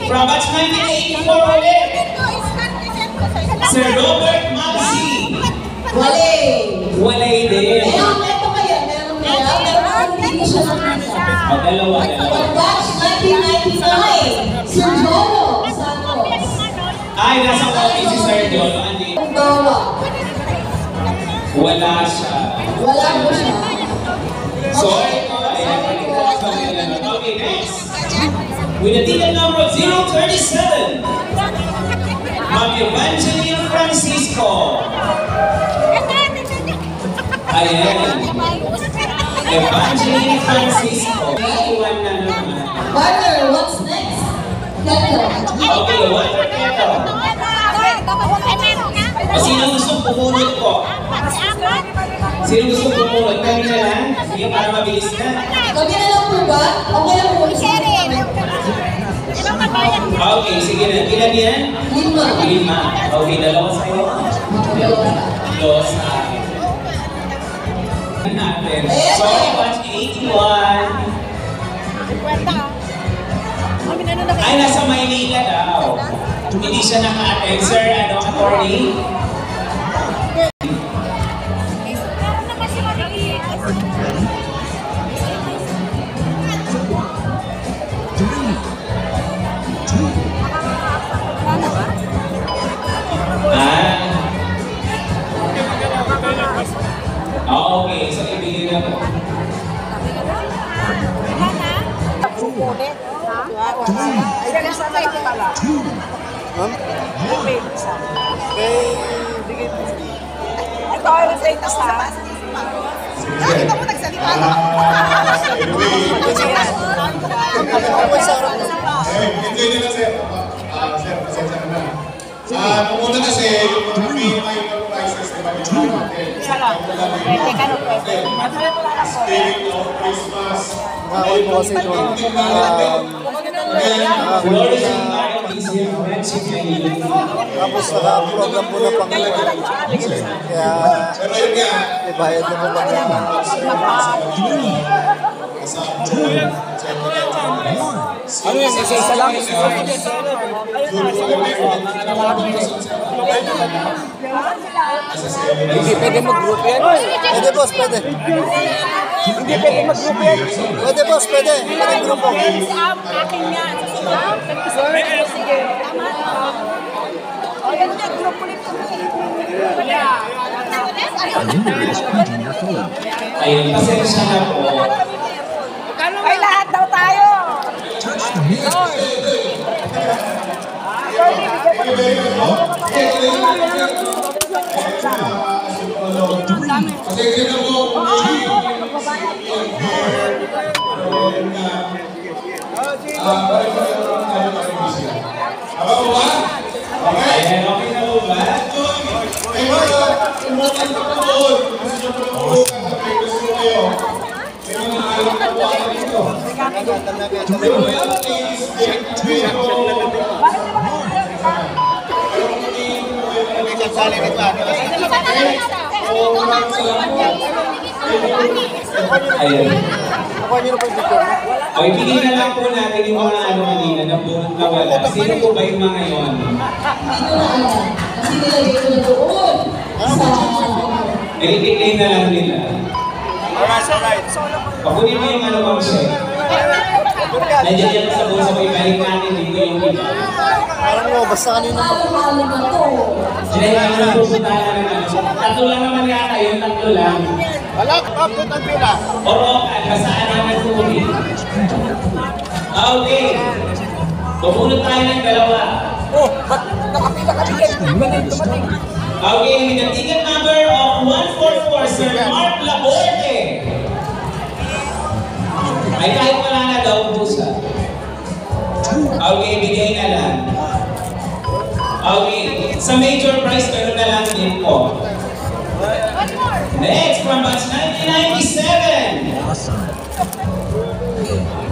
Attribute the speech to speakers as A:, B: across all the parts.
A: From batch 1984 ulit. Sir Robert Maxi. Walay din.
B: Meron kaya? Meron dito siya nakita.
A: Dalawa.
B: From batch 1999, Sir Jolo Santos.
A: Ay, nasa office si Sir Jolo. Wala siya.
B: Wala po siya.
A: So, okay, next. With the ticket number 037, Ma'am Evangeline Francisco. Ayan. Evangeline Francisco. Iwan na naman.
B: Partner, what's next? Kettle.
A: Okay, water kettle. Sino gustong pumunod po? Sino gustong pumunod? Kami na lang? Sige, para mabilis na.
B: Kami na lang po ba? Okay lang po.
A: Okay, sige na. Ilan yan?
B: 5.
A: 5. Okay, dalawa sa'yo. Dos sa akin. Natin. Sorry, watch 81. Ay, nasa Maynila daw. Hindi siya naka-attend. Sir, attorney? Okay, so ibigay na po.
C: Ito ay nasa sa nakita mo nagsalita na.
D: Hindi na sir. Sir, pasensya na. Nung una kasi, yung may prices na Spirit of Christmas.
E: Ngayon po kasi ito. Tapos naka-program po na Panginoon. Kaya ibayad na po lang yan.
F: Ano yan? Isa lang? Hindi pwede mag-group yan?
E: Pwede boss, pwede.
F: Hindi pwede mag-group yan?
E: Pwede boss, pwede. Pwede grupo.
C: Akin yan. Sige. Tama. O, yan niya. Group ulit ko.
A: Ayun, pasensya na po.
C: Ay, lahat daw tayo.
D: Pasensya na po. Ako ba? Okay.
A: Ayan, okay na po ba?
D: Ay, mga umutan na po. Kasi yung pag-uukan sa previous ko kayo. May mga alam na po ako dito. Pero yan is
A: Ayun.
E: Ako nyo na po yung picture.
A: Okay, piliin na lang po natin yung mga ano kanina na bunot na wala. Sino po ba yung mga yun?
B: Hindi ko na alam. Kasi nilagay ko na doon.
A: I-declare na lang nila. Pakunin mo yung ano bang siya. Nandiyan yan sa bulsa ko, ibalik natin dito yung iba.
E: Parang mo, basta kanina mo.
B: Halo-halo na to.
A: Sila yung ano na pupuntahan na ng ano. Tatlo lang naman yata yun, tatlo lang.
F: Wala, kapit ang pila.
A: Oo, kasaan na nagtuli. Okay. Pupunod tayo ng dalawa.
F: Oh, ba't nakapila kami kayo? Ganun tumating.
A: Okay, with the ticket number of 144, Sir Mark Laborte. Ay, kahit wala na daw po siya. Okay, bigay na lang. Okay, sa major prize, meron na lang din po. Next, from batch 1997.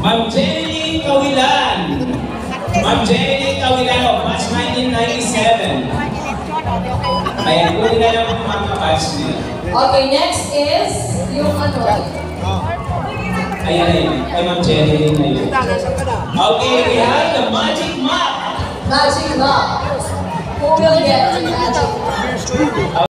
A: Ma'am Jenny Kawilan. Ma'am Jenny Kawilan of batch 1997. Ayan, kunin na lang ang mga batch niya.
B: Okay, next is yung ano.
A: Ayan, kay Ma'am Jenny na yun. Okay, we have the magic map.
B: Magic lock. Who will get the magic lock?